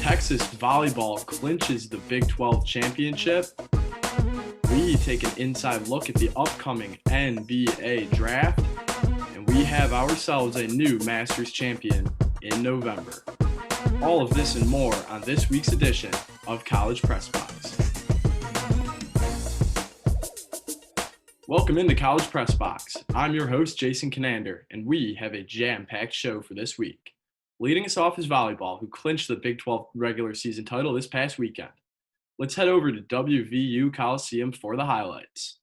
Texas volleyball clinches the Big 12 championship, we take an inside look at the upcoming NBA draft, and we have ourselves a new Masters champion in November. All of this and more on this week's edition of College Press Box. Welcome into College Press Box. I'm your host, Jason Kinander, and we have a jam-packed show for this week. Leading us off is volleyball, who clinched the Big 12 regular season title this past weekend. Let's head over to WVU Coliseum for the highlights.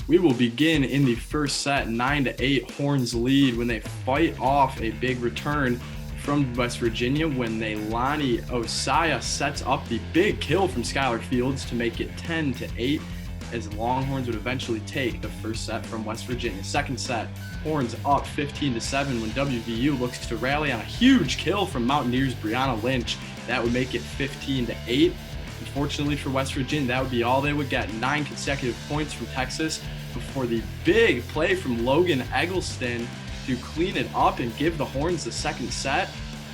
We will begin in the first set, 9-8 Horns lead when they fight off a big return from West Virginia when Leilani Osaya sets up the big kill from Skylar Fields to make it 10-8 as Longhorns would eventually take the first set from West Virginia. Second set, Horns up 15-7 when WVU looks to rally on a huge kill from Mountaineers' Brianna Lynch. That would make it 15-8. Unfortunately for West Virginia, that would be all they would get. 9 consecutive points from Texas before the big play from Logan Eggleston to clean it up and give the Horns the second set.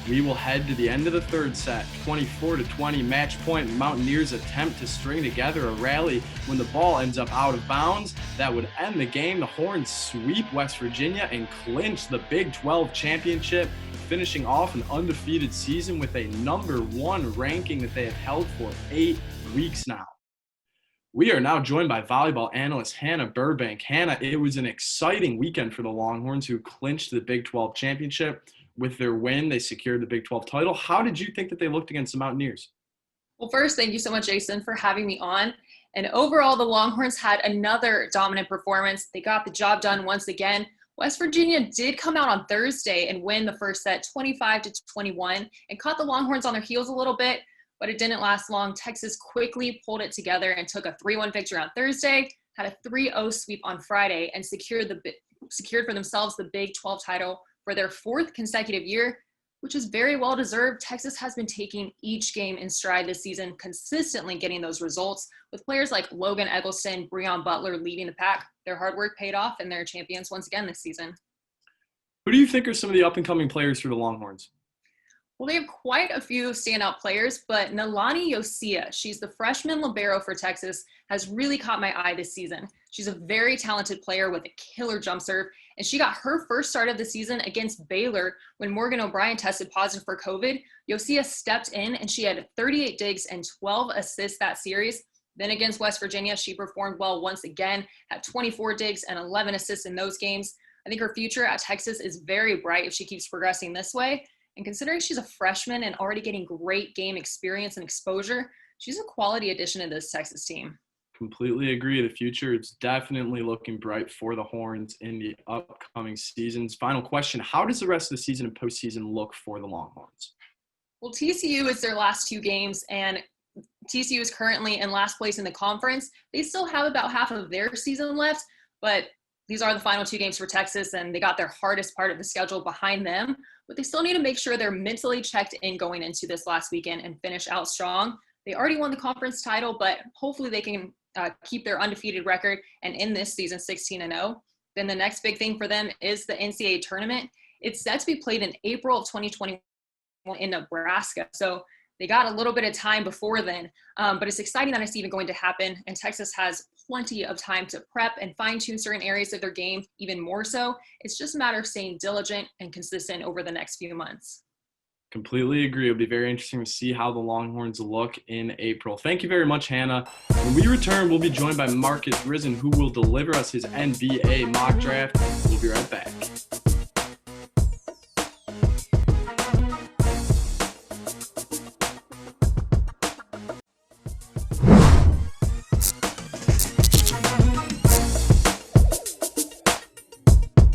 We will head to the end of the third set, 24-20 match point. Mountaineers attempt to string together a rally when the ball ends up out of bounds. That would end the game. The Horns sweep West Virginia and clinch the Big 12 championship, finishing off an undefeated season with a number 1 ranking that they have held for 8 weeks now. We are now joined by volleyball analyst Hannah Burbank. Hannah, it was an exciting weekend for the Longhorns, who clinched the Big 12 championship. With their win, they secured the Big 12 title. How did you think that they looked against the Mountaineers? Well, first, thank you so much, Jason, for having me on. And overall, the Longhorns had another dominant performance. They got the job done once again. West Virginia did come out on Thursday and win the first set 25-21 and caught the Longhorns on their heels a little bit, but it didn't last long. Texas quickly pulled it together and took a 3-1 victory on Thursday, had a 3-0 sweep on Friday, and secured for themselves the Big 12 title for their 4th consecutive year, which is very well deserved. Texas has been taking each game in stride this season, consistently getting those results with players like Logan Eggleston, Breon Butler leading the pack. Their hard work paid off and they're champions once again this season. Who do you think are some of the up-and-coming players for the Longhorns? Well, they have quite a few standout players, but Nalani Yosia, she's the freshman libero for Texas, has really caught my eye this season. She's a very talented player with a killer jump serve, and she got her first start of the season against Baylor when Morgan O'Brien tested positive for COVID. Yosia stepped in, and she had 38 digs and 12 assists that series. Then against West Virginia, she performed well once again, had 24 digs and 11 assists in those games. I think her future at Texas is very bright if she keeps progressing this way. And considering she's a freshman and already getting great game experience and exposure, she's a quality addition to this Texas team. Completely agree. The future is definitely looking bright for the Horns in the upcoming seasons. Final question, how does the rest of the season and postseason look for the Longhorns? Well, TCU is their last 2 games, and TCU is currently in last place in the conference. They still have about half of their season left, but these are the final 2 games for Texas, and they got their hardest part of the schedule behind them. But they still need to make sure they're mentally checked in going into this last weekend and finish out strong. They already won the conference title, but hopefully they can keep their undefeated record and end this season 16-0. Then the next big thing for them is the NCAA tournament. It's set to be played in April of 2021 in Nebraska. So they got a little bit of time before then, but it's exciting that it's even going to happen. And Texas has plenty of time to prep and fine-tune certain areas of their game even more so. It's just a matter of staying diligent and consistent over the next few months. Completely agree. It'll be very interesting to see how the Longhorns look in April. Thank you very much, Hannah. When we return, we'll be joined by Marcus Risen, who will deliver us his NBA mock draft. We'll be right back.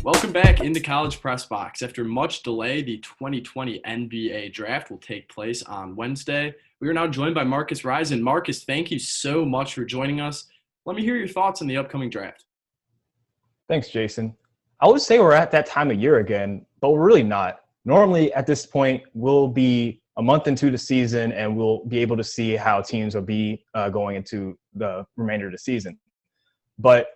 Welcome back into College Press Box. After much delay, the 2020 NBA draft will take place on Wednesday. We are now joined by Marcus Risen. Marcus, thank you so much for joining us. Let me hear your thoughts on the upcoming draft. Thanks, Jason. I would say we're at that time of year again, but we're really not. Normally, at this point, we'll be a month into the season and we'll be able to see how teams will be going into the remainder of the season. But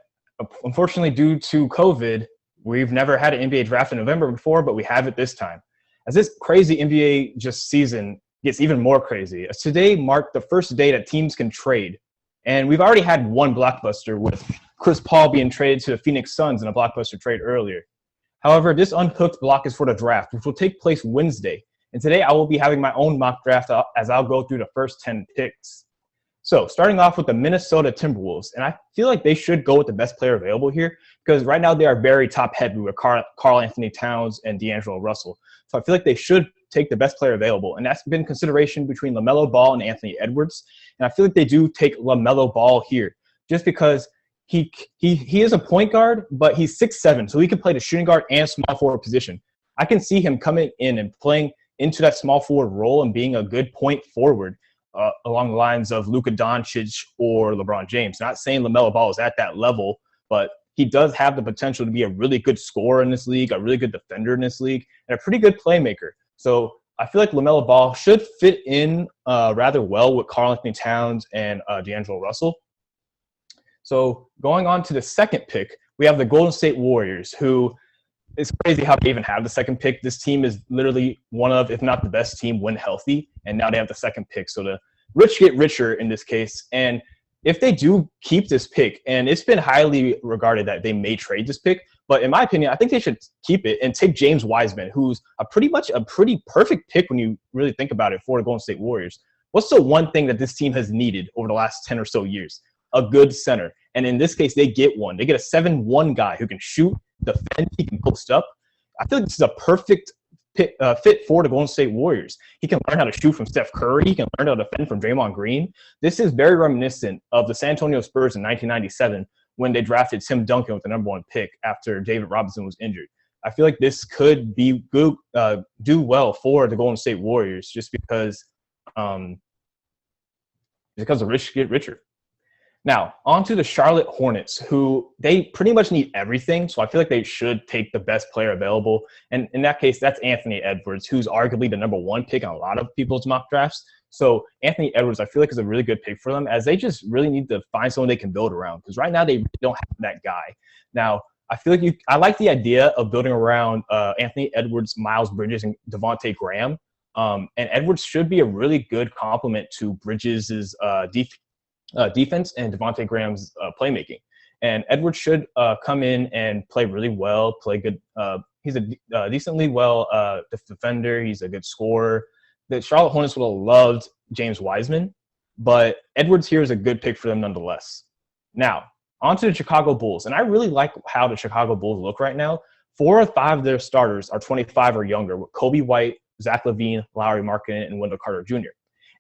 unfortunately, due to COVID, we've never had an NBA draft in November before, but we have it this time. As this crazy NBA season gets even more crazy, as today marked the first day that teams can trade. And we've already had one blockbuster with Chris Paul being traded to the Phoenix Suns in a blockbuster trade earlier. However, this unhooked block is for the draft, which will take place Wednesday. And today I will be having my own mock draft as I'll go through the first 10 picks. So starting off with the Minnesota Timberwolves, and I feel like they should go with the best player available here because right now they are very top heavy with Karl Anthony Towns and D'Angelo Russell. So I feel like they should take the best player available, and that's been consideration between LaMelo Ball and Anthony Edwards. And I feel like they do take LaMelo Ball here just because he is a point guard, but he's 6'7", so he can play the shooting guard and small forward position. I can see him coming in and playing into that small forward role and being a good point forward along the lines of Luka Doncic or LeBron James. Not saying LaMelo Ball is at that level, but he does have the potential to be a really good scorer in this league, a really good defender in this league, and a pretty good playmaker. So I feel like LaMelo Ball should fit in rather well with Karl Anthony Towns and D'Angelo Russell. So going on to the second pick, we have the Golden State Warriors, who it's crazy how they even have the second pick. This team is literally one of, if not the best team when healthy, and now they have the second pick. So the rich get richer in this case. And if they do keep this pick, and it's been highly regarded that they may trade this pick, but in my opinion, I think they should keep it and take James Wiseman, who's pretty perfect pick when you really think about it for the Golden State Warriors. What's the one thing that this team has needed over the last 10 or so years? A good center. And in this case, they get one. They get a 7'1" guy who can shoot, defend, he can post up. I feel like this is a perfect fit for the Golden State Warriors. He can learn how to shoot from Steph Curry. He can learn how to defend from Draymond Green. This is very reminiscent of the San Antonio Spurs in 1997 when they drafted Tim Duncan with the number 1 pick after David Robinson was injured. I feel like this could be good, do well for the Golden State Warriors just because the rich get richer. Now, on to the Charlotte Hornets, who they pretty much need everything. So I feel like they should take the best player available. And in that case, that's Anthony Edwards, who's arguably the number 1 pick on a lot of people's mock drafts. So Anthony Edwards, I feel like, is a really good pick for them, as they just really need to find someone they can build around. Because right now they really don't have that guy. Now, I feel like I like the idea of building around Anthony Edwards, Miles Bridges, and Devontae Graham. And Edwards should be a really good complement to Bridges' defense and Devontae Graham's playmaking. And Edwards should come in and play really well, play good. He's a decently well defender. He's a good scorer. The Charlotte Hornets would have loved James Wiseman, but Edwards here is a good pick for them nonetheless. Now, on to the Chicago Bulls. And I really like how the Chicago Bulls look right now. 4 or 5 of their starters are 25 or younger, with Kobe White, Zach LaVine, Lauri Markkanen, and Wendell Carter Jr.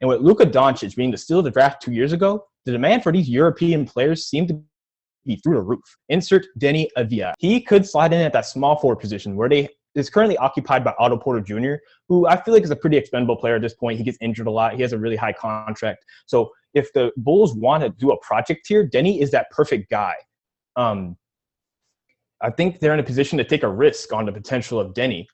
And with Luka Doncic being the steal of the draft 2 years ago, the demand for these European players seemed to be through the roof. Insert Denny Avdia. He could slide in at that small forward position where is currently occupied by Otto Porter Jr., who I feel like is a pretty expendable player at this point. He gets injured a lot. He has a really high contract. So if the Bulls want to do a project here, Denny is that perfect guy. I think they're in a position to take a risk on the potential of Denny,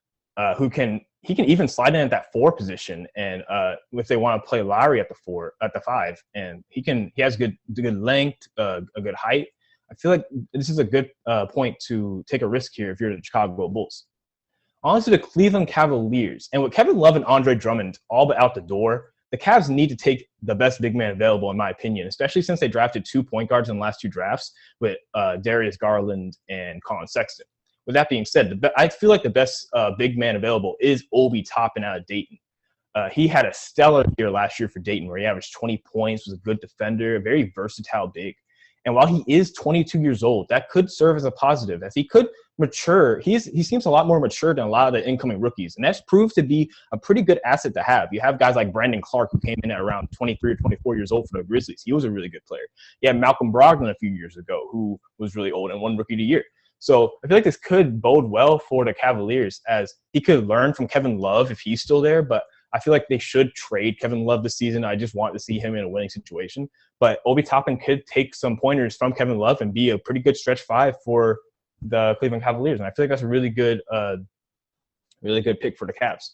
who can even slide in at that 4 position, and if they want to play Lowry at the 5, and he has good length, a good height. I feel like this is a good point to take a risk here if you're the Chicago Bulls. On to the Cleveland Cavaliers, and with Kevin Love and Andre Drummond all but out the door, the Cavs need to take the best big man available, in my opinion, especially since they drafted 2 point guards in the last 2 drafts with Darius Garland and Colin Sexton. With that being said, I feel like the best big man available is Obi Toppin out of Dayton. He had a stellar year last year for Dayton, where he averaged 20 points, was a good defender, a very versatile big. And while he is 22 years old, that could serve as a positive, as he could mature. He seems a lot more mature than a lot of the incoming rookies, and that's proved to be a pretty good asset to have. You have guys like Brandon Clark, who came in at around 23 or 24 years old for the Grizzlies. He was a really good player. You had Malcolm Brogdon a few years ago, who was really old and won Rookie of the Year. So I feel like this could bode well for the Cavaliers, as he could learn from Kevin Love if he's still there. But I feel like they should trade Kevin Love this season. I just want to see him in a winning situation. But Obi Toppin could take some pointers from Kevin Love and be a pretty good stretch 5 for the Cleveland Cavaliers. And I feel like that's a really good pick for the Cavs.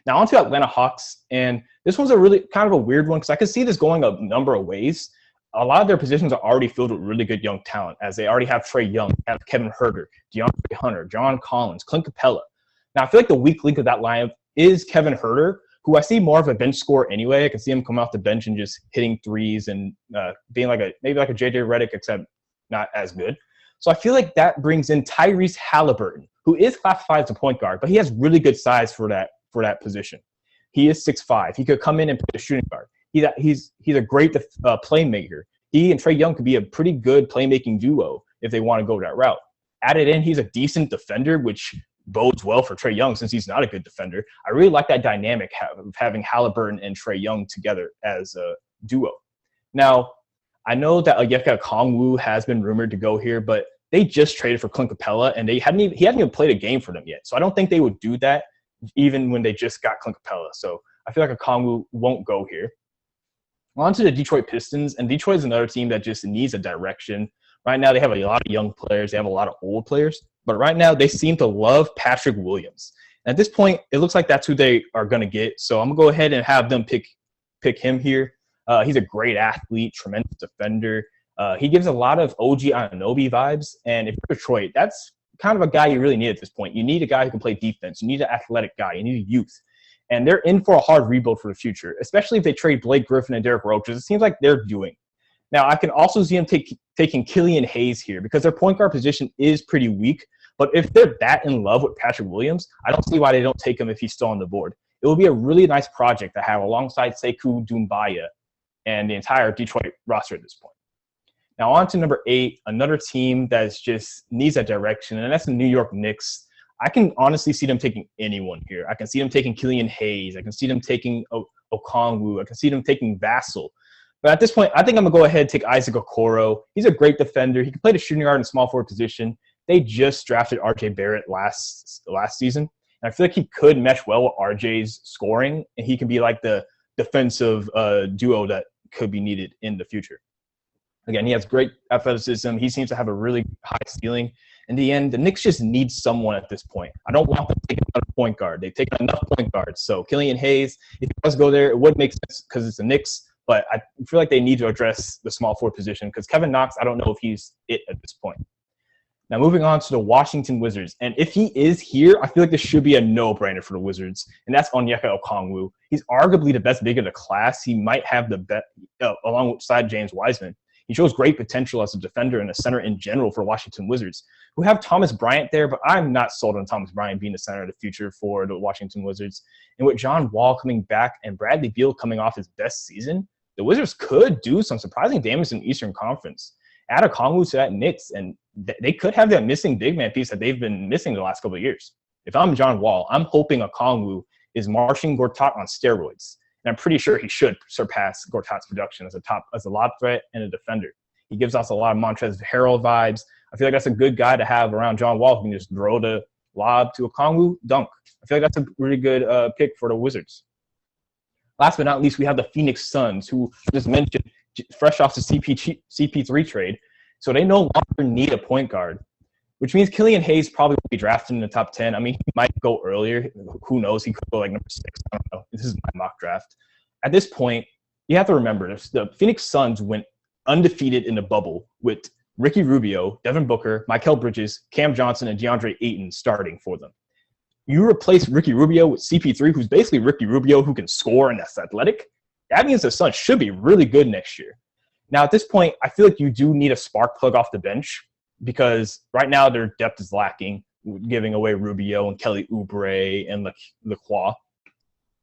Now on to Atlanta Hawks. And this one's a really kind of a weird one, because I could see this going a number of ways. A lot of their positions are already filled with really good young talent, as they already have Trae Young, have Kevin Huerter, DeAndre Hunter, John Collins, Clint Capella. Now, I feel like the weak link of that lineup is Kevin Huerter, who I see more of a bench scorer anyway. I can see him come off the bench and just hitting threes and being maybe like a JJ Redick, except not as good. So I feel like that brings in Tyrese Halliburton, who is classified as a point guard, but he has really good size for that position. He is 6'5". He could come in and play the shooting guard. He's a great playmaker. He and Trae Young could be a pretty good playmaking duo if they want to go that route. Added in, he's a decent defender, which bodes well for Trae Young since he's not a good defender. I really like that dynamic of having Halliburton and Trae Young together as a duo. Now, I know that Onyeka Okongwu has been rumored to go here, but they just traded for Clint Capella, and he hadn't even played a game for them yet. So I don't think they would do that even when they just got Clint Capella. So I feel like Okongwu won't go here. On to the Detroit Pistons, and Detroit is another team that just needs a direction. Right now, they have a lot of young players. They have a lot of old players. But right now, they seem to love Patrick Williams. And at this point, it looks like that's who they are going to get. So I'm going to go ahead and have them pick him here. He's a great athlete, tremendous defender. He gives a lot of OG Anunoby vibes. And if you're Detroit, that's kind of a guy you really need at this point. You need a guy who can play defense. You need an athletic guy. You need a youth. And they're in for a hard rebuild for the future, especially if they trade Blake Griffin and Derrick Rose, as it seems like they're doing. Now, I can also see them taking Killian Hayes here because their point guard position is pretty weak. But if they're that in love with Patrick Williams, I don't see why they don't take him if he's still on the board. It will be a really nice project to have alongside Sekou Doumbouya and the entire Detroit roster at this point. Now, on to number 8, another team that just needs a direction, and that's the New York Knicks. I can honestly see them taking anyone here. I can see them taking Killian Hayes. I can see them taking Okongwu. I can see them taking Vassell. But at this point, I think I'm going to go ahead and take Isaac Okoro. He's a great defender. He can play the shooting guard and small forward position. They just drafted RJ Barrett last season. And I feel like he could mesh well with RJ's scoring, and he can be like the defensive duo that could be needed in the future. Again, he has great athleticism. He seems to have a really high ceiling. In the end, the Knicks just need someone at this point. I don't want them to take another point guard. They've taken enough point guards. So Killian Hayes, if he does go there, it would make sense because it's the Knicks. But I feel like they need to address the small forward position because Kevin Knox, I don't know if he's it at this point. Now, moving on to the Washington Wizards. And if he is here, I feel like this should be a no-brainer for the Wizards. And that's Onyeka Okongwu. He's arguably the best big of the class. He might have the best, alongside James Wiseman. He shows great potential as a defender and a center in general for Washington Wizards, who have Thomas Bryant there, but I'm not sold on Thomas Bryant being the center of the future for the Washington Wizards. And with John Wall coming back and Bradley Beal coming off his best season, the Wizards could do some surprising damage in the Eastern Conference. Add Okongwu to that Knicks, and they could have that missing big man piece that they've been missing the last couple of years. If I'm John Wall, I'm hoping Okongwu is Marcin Gortat on steroids. And I'm pretty sure he should surpass Gortat's production as a lob threat and a defender. He gives us a lot of Montrezl Harrell vibes. I feel like that's a good guy to have around John Wall who can just throw the lob to Okongwu, dunk. I feel like that's a really good pick for the Wizards. Last but not least, we have the Phoenix Suns, who I just mentioned, fresh off the CP3 trade. So they no longer need a point guard, which means Killian Hayes probably will be drafted in the top 10. I mean, he might go earlier. Who knows? He could go like number 6. I don't know. This is my mock draft. At this point, you have to remember this. The Phoenix Suns went undefeated in the bubble with Ricky Rubio, Devin Booker, Mikal Bridges, Cam Johnson, and DeAndre Ayton starting for them. You replace Ricky Rubio with CP3, who's basically Ricky Rubio who can score and that's athletic. That means the Suns should be really good next year. Now, at this point, I feel like you do need a spark plug off the bench because right now their depth is lacking, giving away Rubio and Kelly Oubre and Lacroix.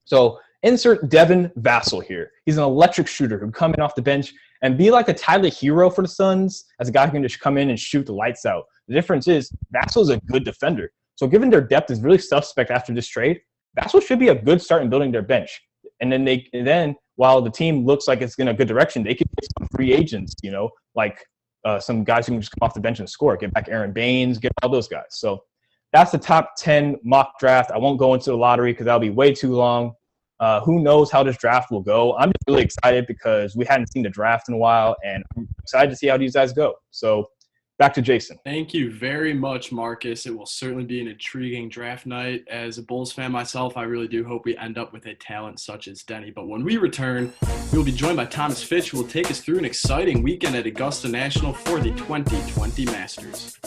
So insert Devin Vassell here. He's an electric shooter who come in off the bench and be like a Tyler Hero for the Suns as a guy who can just come in and shoot the lights out. The difference is Vassell is a good defender. So given their depth is really suspect after this trade, Vassell should be a good start in building their bench. And then while the team looks like it's in a good direction, they could get some free agents, like some guys who can just come off the bench and score. Get back Aaron Baines, get all those guys. So that's the top 10 mock draft. I won't go into the lottery because that'll be way too long. Who knows how this draft will go. I'm just really excited because we hadn't seen the draft in a while, and I'm excited to see how these guys go. So back to Jason. Thank you very much, Marcus. It will certainly be an intriguing draft night. As a Bulls fan myself, I really do hope we end up with a talent such as Denny. But when we return, we will be joined by Thomas Fitch, who will take us through an exciting weekend at Augusta National for the 2020 Masters.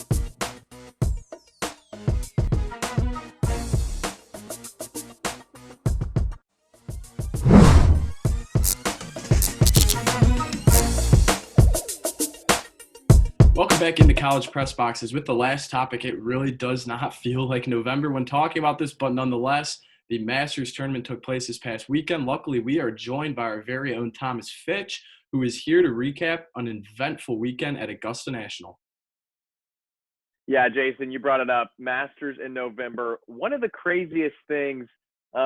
I'm back in the college press boxes with the last topic. It really does not feel like November when talking about this, but nonetheless, the Masters tournament took place this past weekend. Luckily, we are joined by our very own Thomas Fitch, who is here to recap an eventful weekend at Augusta National. Yeah, Jason, you brought it up. Masters in November. One of the craziest things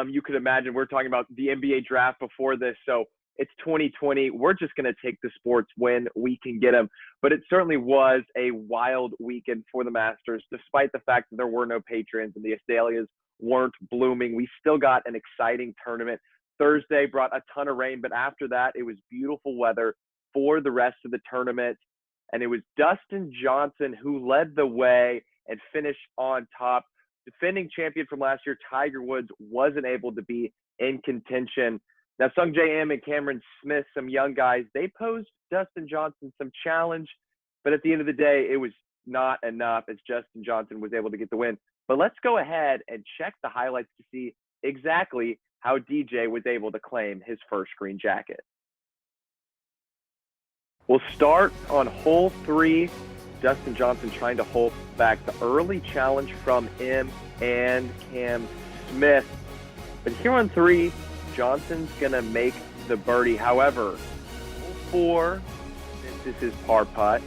you could imagine. We're talking about the NBA draft before this, so it's 2020. We're just going to take the sports when we can get them. But it certainly was a wild weekend for the Masters, despite the fact that there were no patrons and the azaleas weren't blooming. We still got an exciting tournament. Thursday brought a ton of rain, but after that, it was beautiful weather for the rest of the tournament. And it was Dustin Johnson who led the way and finished on top. Defending champion from last year, Tiger Woods, wasn't able to be in contention. Now, Sung J M and Cameron Smith, some young guys, they posed Dustin Johnson some challenge, but at the end of the day, it was not enough as Dustin Johnson was able to get the win. But let's go ahead and check the highlights to see exactly how DJ was able to claim his first green jacket. We'll start on hole 3. Dustin Johnson trying to hold back the early challenge from M and Cam Smith. But here on 3, Johnson's going to make the birdie. However, hole 4 misses his par putt.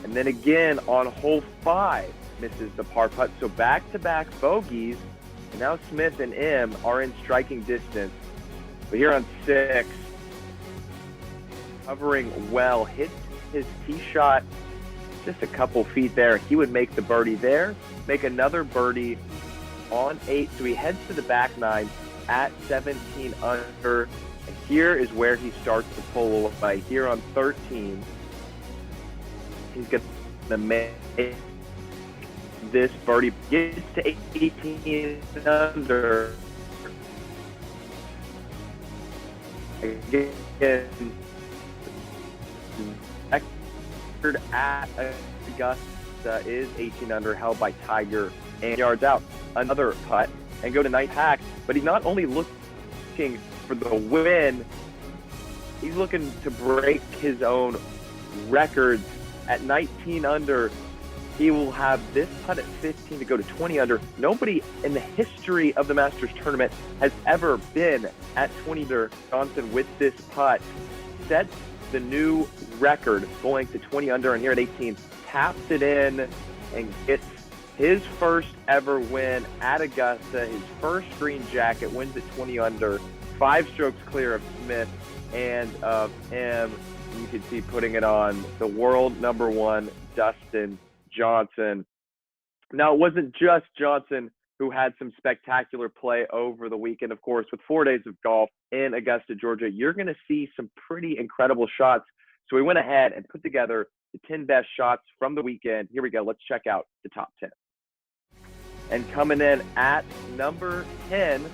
And then again on hole 5, misses the par putt. So back-to-back bogeys. And now Smith and M are in striking distance. But here on 6, covering well, hits his tee shot just a couple feet there. He would make the birdie there, make another birdie on 8. So he heads to the back 9 at 17 under. And here is where he starts to pull away. Here on 13, he's going to make this birdie. Gets to 18 under. Again, record at Augusta is 18 under, held by Tiger and yards out. Another putt and go to 9 pack, but he's not only looking for the win, he's looking to break his own records. At 19 under, he will have this putt at 15 to go to 20 under. Nobody in the history of the Masters tournament has ever been at 20 under. Johnson with this putt sets the new record, going to 20 under, and here at 18, taps it in and gets his first ever win at Augusta, his first green jacket, wins at 20 under, 5 strokes clear of Smith and of M. You can see putting it on the world number 1, Dustin Johnson. Now, it wasn't just Johnson who had some spectacular play over the weekend. Of course, with 4 days of golf in Augusta, Georgia, you're going to see some pretty incredible shots. So we went ahead and put together the 10 best shots from the weekend. Here we go. Let's check out the top 10. And coming in at number 10,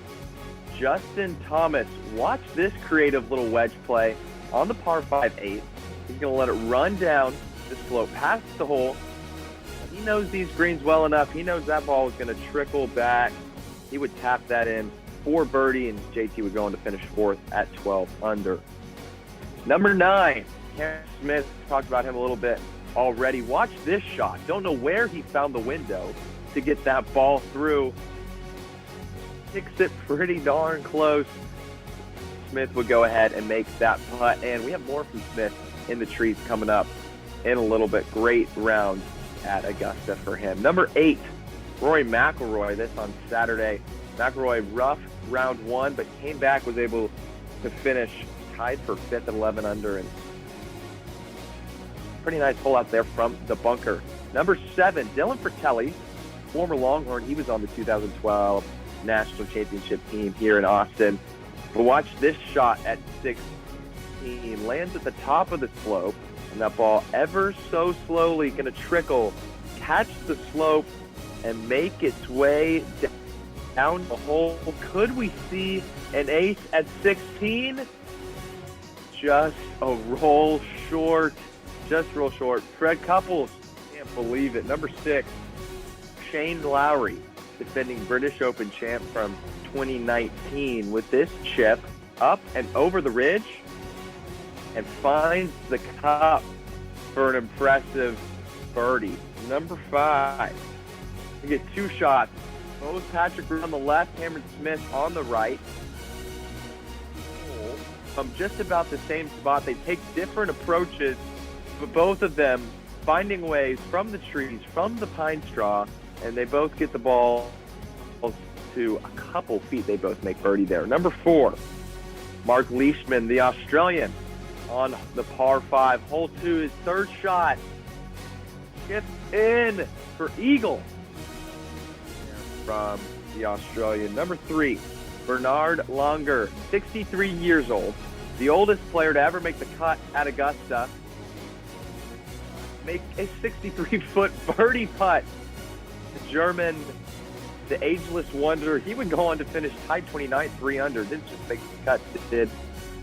Justin Thomas. Watch this creative little wedge play on the par 5-8. He's going to let it run down the slope past the hole. He knows these greens well enough. He knows that ball is going to trickle back. He would tap that in for birdie, and JT would go on to finish 4th at 12 under. Number 9, Cam Smith. Talked about him a little bit already. Watch this shot. Don't know where he found the window to get that ball through. Kicks it pretty darn close. Smith would go ahead and make that putt, and we have more from Smith in the trees coming up in a little bit. Great round at Augusta for him. Number 8, Rory McIlroy. This on Saturday. McIlroy, rough round 1, but came back, was able to finish tied for 5th at 11 under, and pretty nice hole out there from the bunker. Number 7, Dylan Fratelli, former Longhorn. He was on the 2012 National Championship team here in Austin. But watch this shot at 16. Lands at the top of the slope, and that ball ever so slowly going to trickle, catch the slope, and make its way down the hole. Could we see an ace at 16? Just a roll short. Just roll short. Fred Couples, can't believe it. Number 6, Shane Lowry, defending British Open champ from 2019, with this chip up and over the ridge, and finds the cup for an impressive birdie. Number 5. We get 2 shots. Both Patrick on the left, Cameron Smith on the right. From just about the same spot. They take different approaches, but both of them finding ways from the trees, from the pine straw, and they both get the ball to a couple feet. They both make birdie there. Number 4, Mark Leishman, the Australian, on the par 5. Hole 2, his third shot. Gets in for eagle from the Australian. Number 3, Bernard Langer, 63 years old, the oldest player to ever make the cut at Augusta. Make a 63-foot birdie putt. The German, the ageless wonder, he would go on to finish tied 29th, 3 under. Didn't just make the cut, it did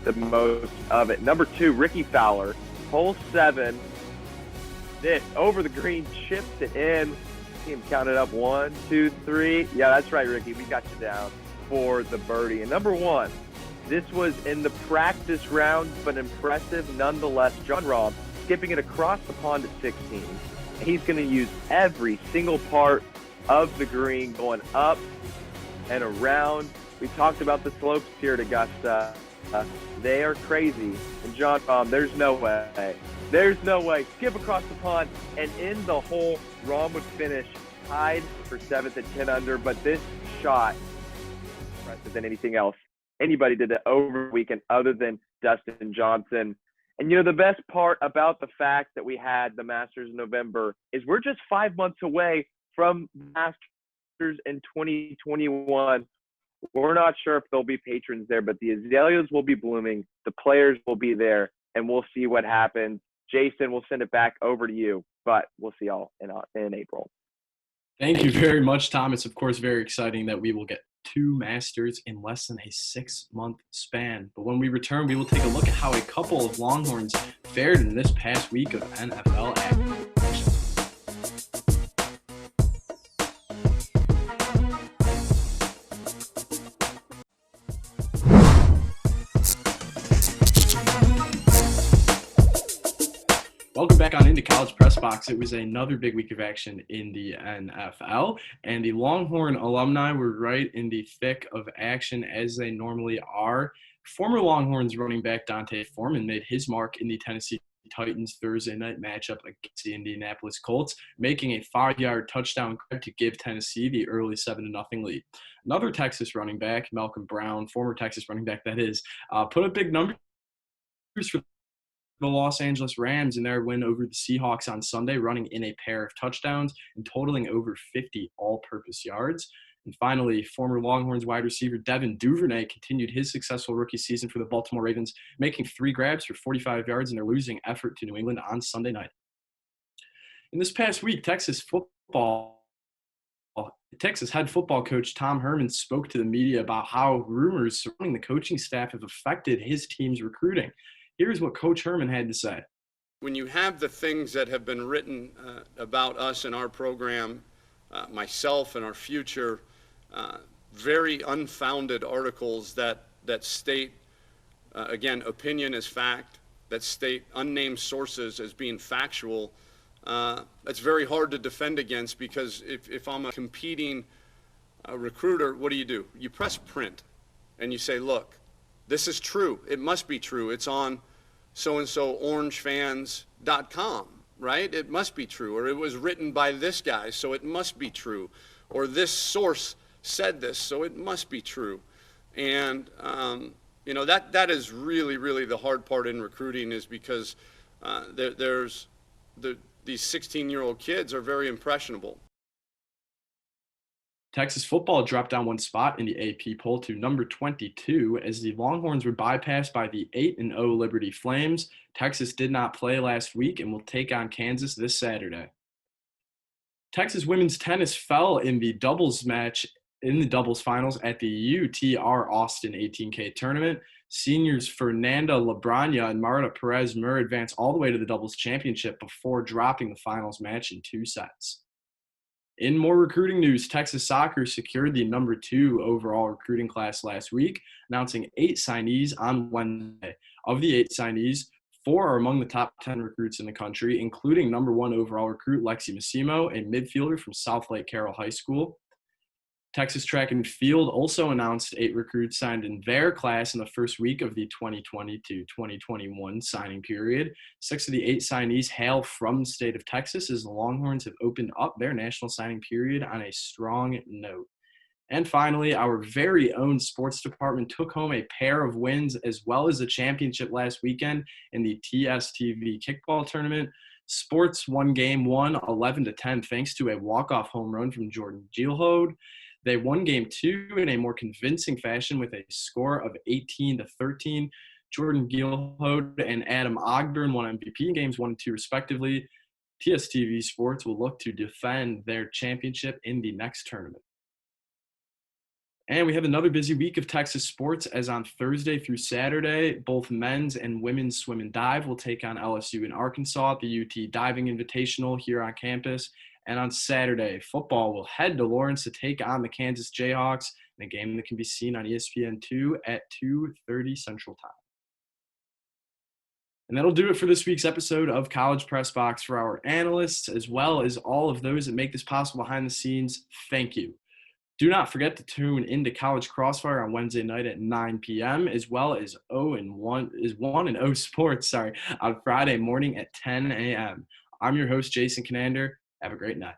the most of it. Number 2, Ricky Fowler, hole 7. This over the green, chips it in. See him count it up. 1, 2, 3. Yeah, that's right, Ricky. We got you down for the birdie. And number 1, this was in the practice round, but impressive nonetheless. John Rahm skipping it across the pond at 16. He's going to use every single part of the green, going up and around. We talked about the slopes here at Augusta. They are crazy. And John Rahm, there's no way. There's no way. Skip across the pond, and in the hole, Rahm would finish tied for 7th at 10 under. But this shot, impressive than anything else anybody did it over the weekend other than Dustin Johnson. And, you know, the best part about the fact that we had the Masters in November is we're just 5 months away from Masters in 2021. We're not sure if there'll be patrons there, but the azaleas will be blooming. The players will be there, and we'll see what happens. Jason, we'll send it back over to you, but we'll see y'all in April. Thank you very much, Tom. It's, of course, very exciting that we will get 2 Masters in less than a 6-month span. But when we return, we will take a look at how a couple of Longhorns fared in this past week of NFL action. Welcome back on into College Press Box. It was another big week of action in the NFL, and the Longhorn alumni were right in the thick of action as they normally are. Former Longhorns running back Dante Foreman made his mark in the Tennessee Titans Thursday night matchup against the Indianapolis Colts, making a 5-yard touchdown to give Tennessee the early 7-0 lead. Another Texas running back, Malcolm Brown, former Texas running back that is, put up big numbers for the Los Angeles Rams in their win over the Seahawks on Sunday, running in a pair of touchdowns and totaling over 50 all-purpose yards. And finally, former Longhorns wide receiver Devin Duvernay continued his successful rookie season for the Baltimore Ravens, making 3 grabs for 45 yards in their losing effort to New England on Sunday night. In this past week, Texas head football coach Tom Herman spoke to the media about how rumors surrounding the coaching staff have affected his team's recruiting. Here's what Coach Herman had to say. When you have the things that have been written about us and our program, myself and our future, very unfounded articles that state, again, opinion as fact, that state unnamed sources as being factual, it's very hard to defend against, because if I'm a competing recruiter, what do? You press print and you say, look, this is true. It must be true. It's on so-and-so orangefans.com, right? It must be true. Or it was written by this guy, so it must be true. Or this source said this, so it must be true. And, you know, that is really, really the hard part in recruiting, is because these 16-year-old kids are very impressionable. Texas football dropped down 1 spot in the AP poll to number 22 as the Longhorns were bypassed by the 8-0 Liberty Flames. Texas did not play last week and will take on Kansas this Saturday. Texas women's tennis fell in the doubles match in the doubles finals at the UTR Austin 18K tournament. Seniors Fernanda Labrana and Marta Perez-Mur advanced all the way to the doubles championship before dropping the finals match in 2 sets. In more recruiting news, Texas soccer secured the number 2 overall recruiting class last week, announcing 8 signees on Wednesday. Of the 8 signees, 4 are among the top 10 recruits in the country, including number 1 overall recruit Lexi Massimo, a midfielder from South Lake Carroll High School. Texas Track and Field also announced 8 recruits signed in their class in the first week of the 2020 to 2021 signing period. 6 of the 8 signees hail from the state of Texas, as the Longhorns have opened up their national signing period on a strong note. And finally, our very own sports department took home a pair of wins as well as a championship last weekend in the TSTV kickball tournament. Sports won game 1 11-10 thanks to a walk-off home run from Jordan Gilhode. They won game 2 in a more convincing fashion with a score of 18-13. Jordan Gilhode and Adam Ogburn won MVP in games 1 and 2 respectively. TSTV Sports will look to defend their championship in the next tournament. And we have another busy week of Texas sports, as on Thursday through Saturday, both men's and women's swim and dive will take on LSU in Arkansas at the UT Diving Invitational here on campus. And on Saturday, football will head to Lawrence to take on the Kansas Jayhawks in a game that can be seen on ESPN2 at 2:30 Central Time. And that'll do it for this week's episode of College Press Box. For our analysts, as well as all of those that make this possible behind the scenes, thank you. Do not forget to tune into College Crossfire on Wednesday night at 9 p.m., as well as 1 and O Sports, on Friday morning at 10 a.m. I'm your host, Jason Kinander. Have a great night.